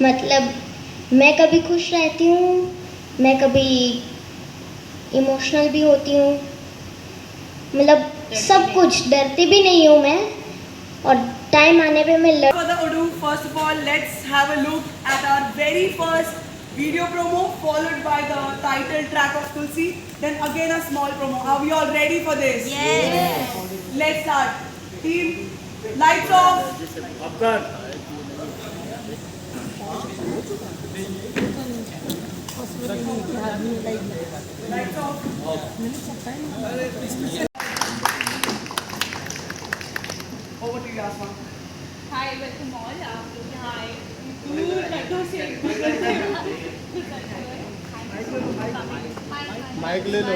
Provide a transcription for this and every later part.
मतलब मैं कभी खुश रहती हूँ, मैं कभी इमोशनल भी होती हूँ, मतलब सब कुछ, डरती भी नहीं हूँ मैं, और टाइम आने पे मैं Further ado, first of all, let's have a look at our very first video promo, followed by the title track of Tulsi, then again a small promo. Are we all ready for this? Yes. Let's start. Team, lights off. Lights off. Over to you, Asma. Hi welcome all. आप लोग यहाँ आए दूर लड्डू से mic ले लो।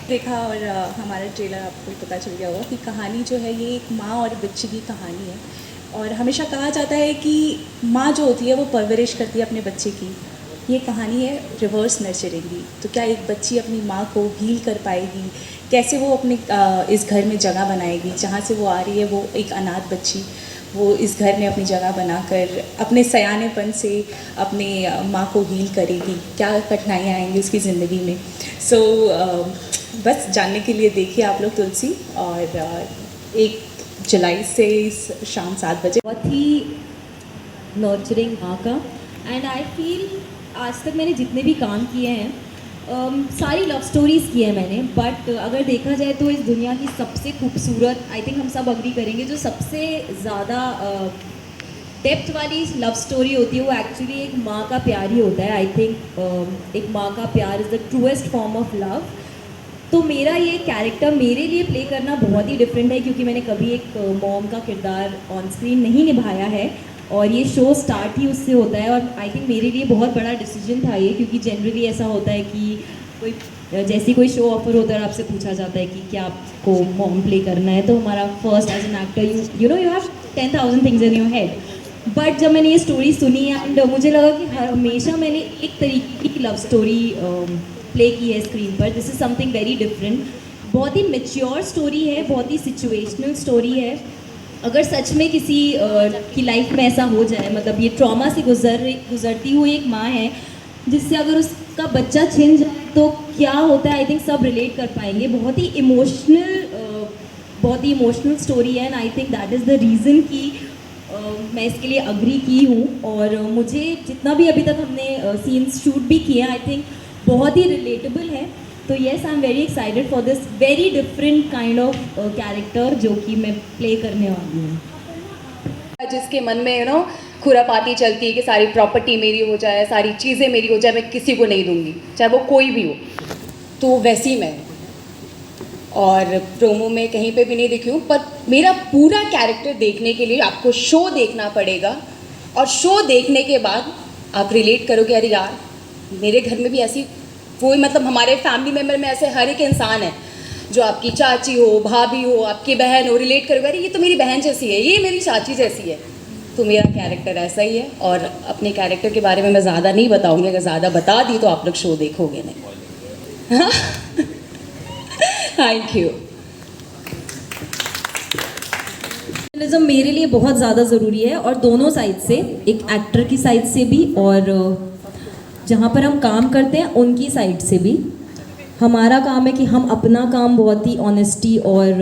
देखा और हमारा ट्रेलर आपको पता चल गया होगा कि कहानी जो है ये एक माँ और बच्ची की कहानी है। और हमेशा कहा जाता है कि माँ जो होती है वो परवरिश करती है अपने बच्चे की। ये कहानी है रिवर्स नर्चरिंग की। तो क्या एक बच्ची अपनी माँ को हील कर पाएगी, कैसे वो अपने इस घर में जगह बनाएगी जहाँ से वो आ रही है। वो एक अनाथ बच्ची वो इस घर में अपनी जगह बनाकर अपने सयानेपन से अपने माँ को हील करेगी, क्या कठिनाइयाँ आएंगी उसकी ज़िंदगी में। सो बस जानने के लिए देखिए आप लोग तुलसी। और 1 जुलाई से शाम 7 बजे बहुत ही नर्चरिंग माँ का। एंड आई फील आज तक मैंने जितने भी काम किए हैं सारी लव स्टोरीज़ की है मैंने, बट अगर देखा जाए तो इस दुनिया की सबसे खूबसूरत, आई थिंक हम सब अग्री करेंगे, जो सबसे ज़्यादा डेप्थ वाली लव स्टोरी होती है वो एक्चुअली एक माँ का प्यार ही होता है। आई थिंक एक माँ का प्यार is the truest form of love. तो मेरा ये कैरेक्टर मेरे लिए प्ले करना बहुत ही डिफरेंट है, क्योंकि मैंने कभी एक मॉम का किरदार ऑन स्क्रीन नहीं निभाया है और ये शो स्टार्ट ही उससे होता है। और आई थिंक मेरे लिए बहुत बड़ा डिसीजन था ये, क्योंकि जनरली ऐसा होता है कि कोई जैसे कोई शो ऑफर होता है और आपसे पूछा जाता है कि क्या आपको मॉम प्ले करना है, तो हमारा first as an actor you have 10,000 things in your head. But जब मैंने ये स्टोरी सुनी एंड मुझे लगा कि हमेशा मैंने एक तरीके की लव स्टोरी प्ले की है स्क्रीन पर। This is something very different. बहुत ही मेच्योर स्टोरी है, बहुत ही सिचुएशनल स्टोरी है। अगर सच में किसी की लाइफ में ऐसा हो जाए, मतलब ये ट्रॉमा से गुजरती हुई एक माँ है जिससे अगर उसका बच्चा छिन जाए तो क्या होता है, आई थिंक सब रिलेट कर पाएंगे। बहुत ही इमोशनल स्टोरी है and I think that is the reason कि मैं इसके लिए अग्री की हूँ। और मुझे जितना भी अभी तक हमने सीन्स शूट भी किए हैं, आई थिंक बहुत ही रिलेटेबल है। तो yes, I am very excited for this very different kind of character जो कि मैं प्ले करने वाली हूँ। जिसके मन में खुरापाती चलती है कि सारी प्रॉपर्टी मेरी हो जाए, सारी चीज़ें मेरी हो जाए, मैं किसी को नहीं दूंगी, चाहे वो कोई भी हो। तो वैसी मैं, और प्रोमो में कहीं पे भी नहीं दिखी हूँ। पर मेरा पूरा कैरेक्टर देखने के लिए आपको शो देखना पड़ेगा, और शो देखने के बाद आप रिलेट करोगे, अरे यार मेरे घर में भी ऐसी कोई, मतलब हमारे फैमिली मेम्बर में ऐसे हर एक इंसान है, जो आपकी चाची हो, भाभी हो, आपकी बहन हो, रिलेट करोगे, अरे ये तो मेरी बहन जैसी है, ये मेरी चाची जैसी है। तो मेरा कैरेक्टर ऐसा ही है। और अपने कैरेक्टर के बारे में मैं ज़्यादा नहीं बताऊंगी, अगर ज़्यादा बता दी तो आप लोग शो देखोगे नहीं। Thank you. जर्नलिज्म मेरे लिए बहुत ज़्यादा ज़रूरी है, और दोनों साइड से, एक एक्टर की साइड से भी और जहाँ पर हम काम करते हैं उनकी साइड से भी। हमारा काम है कि हम अपना काम बहुत ही ऑनेस्टी और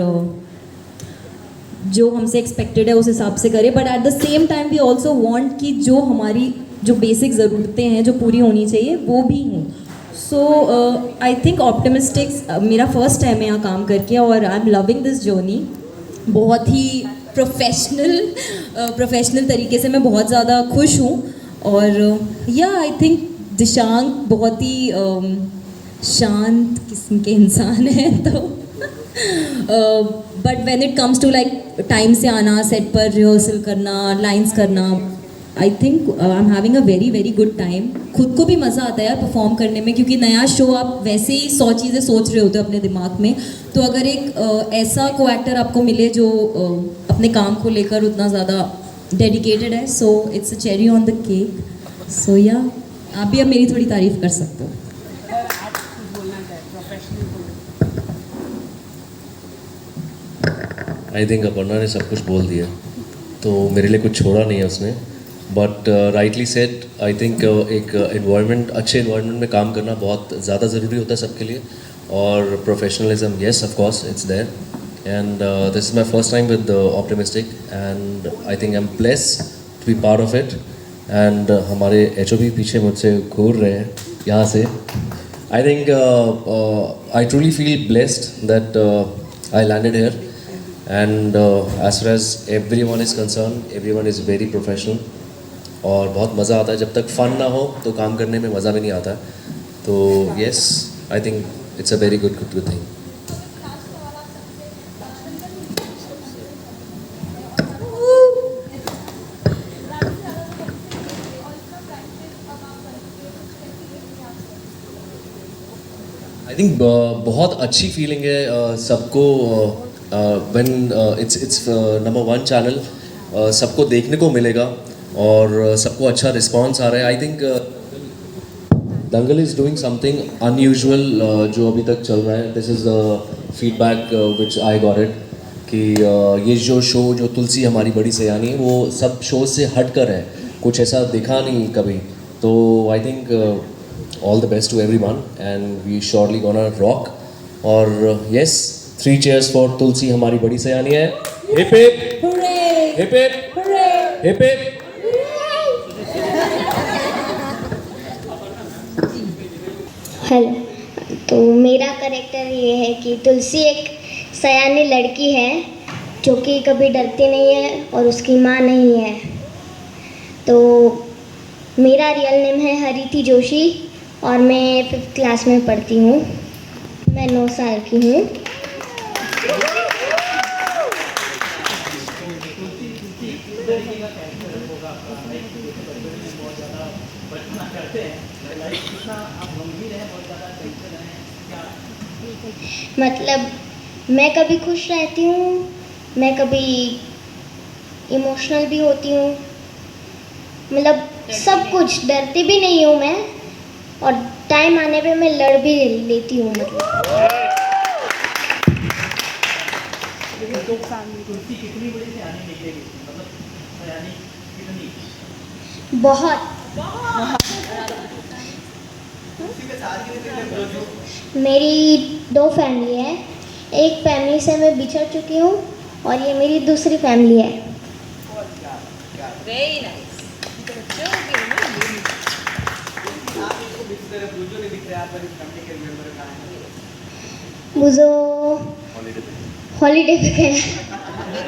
जो हमसे एक्सपेक्टेड है उस हिसाब से करें, but at the same time we also want कि जो हमारी जो बेसिक ज़रूरतें हैं जो पूरी होनी चाहिए वो भी हों। सो आई थिंक ऑप्टिमिस्टिक्स मेरा फर्स्ट टाइम है यहाँ काम करके, और I am loving this journey. बहुत ही प्रोफेशनल तरीके से मैं बहुत ज़्यादा खुश हूँ। और या आई थिंक दिशांक बहुत ही शांत किस्म के इंसान है, तो but when it comes to like time से आना, सेट पर रिहर्सल करना, लाइंस करना, I think I am having a very very good time. खुद को भी मज़ा आता है यार परफॉर्म करने में, क्योंकि नया शो आप वैसे ही 100 चीज़ें सोच रहे होते हो अपने दिमाग में। तो अगर एक ऐसा को एक्टर आपको मिले जो अपने काम को लेकर उतना ज़्यादा डेडिकेटेड है, so it's a cherry on the cake. So या आप भी अब मेरी थोड़ी तारीफ कर सकते हो। आई थिंक अपर्णा ने सब कुछ बोल दिया, तो मेरे लिए कुछ छोड़ा नहीं है उसने। But rightly said I think एक इन्वायरमेंट अच्छे इन्वायरमेंट में काम करना बहुत ज़्यादा ज़रूरी होता है सबके लिए. और professionalism, yes of course it's there. And this is my first time with optimistic and I think I am blessed to be part of it. And हमारे HOB पीछे मुझसे घूर रहे हैं यहाँ से. I think I truly feel blessed that I landed here, and as far as everyone is concerned, everyone is very professional. और बहुत मज़ा आता है. जब तक फ़न ना हो तो काम करने में मज़ा भी नहीं आता. तो yes, I think it's a very good thing. I think बहुत अच्छी फीलिंग है सबको व्हेन इट्स नंबर 1 चैनल. सबको देखने को मिलेगा और सबको अच्छा रिस्पांस आ रहा है. I think Dangal is doing something unusual जो अभी तक चल रहा है. This is the feedback which I got it कि ये जो शो जो तुलसी हमारी बड़ी सयानी है वो सब शो से हट कर है. कुछ ऐसा दिखा नहीं कभी. तो I think all the best to everyone, and we surely gonna rock. और yes, 3 cheers for तुलसी हमारी बड़ी सयानी है. Hip hip, hip hip, hip hip. Hello. तो मेरा करेक्टर ये है कि तुलसी एक सयानी लड़की है जो कि कभी डरती नहीं है और उसकी माँ नहीं है. तो मेरा रियल नेम है हरिति जोशी और मैं 5th क्लास में पढ़ती हूँ. मैं 9 साल की हूँ. मतलब मैं कभी खुश रहती हूँ, मैं कभी इमोशनल भी होती हूँ. मतलब सब कुछ. डरती भी नहीं हूँ मैं, और टाइम आने पे मैं लड़ भी लेती हूँ. मतलब बहुत. मेरी 2 फैमिली है. एक फैमिली से मैं बिछड़ चुकी हूँ और ये मेरी दूसरी फैमिली है. Very nice. मुझे हॉलीडे पे गए.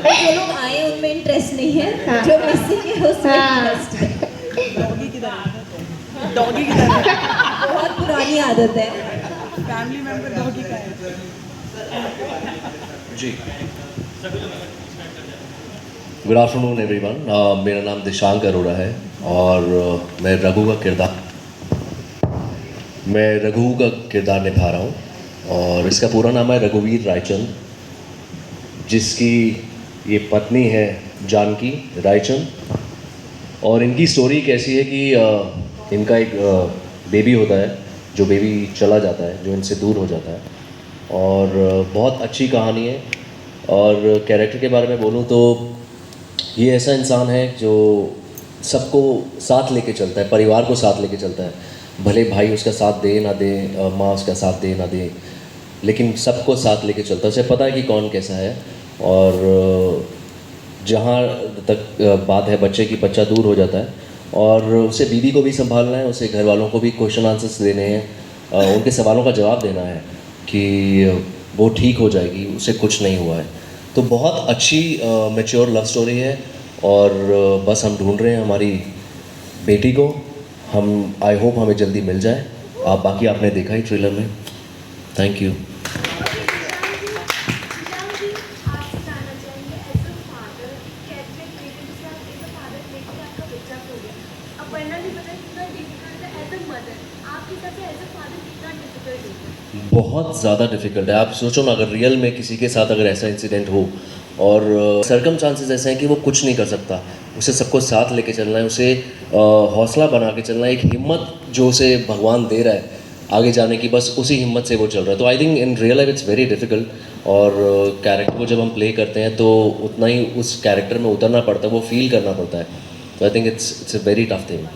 जो लोग आए उनमें इंटरेस्ट नहीं है. हाँ. जो मिसिंग है उसमें हाँ. इंटरेस्ट है. डॉगी की तरह बहुत पुरानी आदत है. फैमिली मेंबर डॉगी का है. जी. Good afternoon everyone. मेरा नाम दिशांक अरोड़ा है और मैं रघु का किरदार निभा रहा हूँ. और इसका पूरा नाम है रघुवीर रायचंद, जिसकी ये पत्नी है जानकी रायचंद. और इनकी स्टोरी कैसी है कि इनका एक बेबी होता है, जो बेबी चला जाता है, जो इनसे दूर हो जाता है. और बहुत अच्छी कहानी है. और कैरेक्टर के बारे में बोलूँ तो ये ऐसा इंसान है जो सबको साथ लेके चलता है, परिवार को साथ लेके चलता है. भले भाई उसका साथ दे ना दे, माँ उसका साथ दे ना दे, लेकिन सबको साथ लेके चलता है. उसे पता है कि कौन कैसा है. और जहाँ तक बात है बच्चे की, बच्चा दूर हो जाता है और उसे बीवी को भी संभालना है, उसे घर वालों को भी क्वेश्चन आंसर्स देने हैं, उनके सवालों का जवाब देना है कि वो ठीक हो जाएगी, उसे कुछ नहीं हुआ है. तो बहुत अच्छी मैच्योर लव स्टोरी है. और बस हम ढूंढ रहे हैं हमारी बेटी को. हम आई होप हमें जल्दी मिल जाए. बाकी आपने देखा ही ट्रेलर में. Thank you. बहुत ज़्यादा डिफ़िकल्ट है. आप सोचो ना, अगर रियल में किसी के साथ अगर ऐसा इंसिडेंट हो और सर्कमस्टांसेस ऐसे हैं कि वो कुछ नहीं कर सकता, उसे सबको साथ लेके चलना है, उसे हौसला बना के चलना है. एक हिम्मत जो उसे भगवान दे रहा है आगे जाने की, बस उसी हिम्मत से वो चल रहा है. तो I think in real life it's very difficult. और कैरेक्टर को जब हम प्ले करते हैं तो उतना ही उस कैरेक्टर में उतरना पड़ता है, वो फील करना पड़ता है. So I think it's a very tough thing.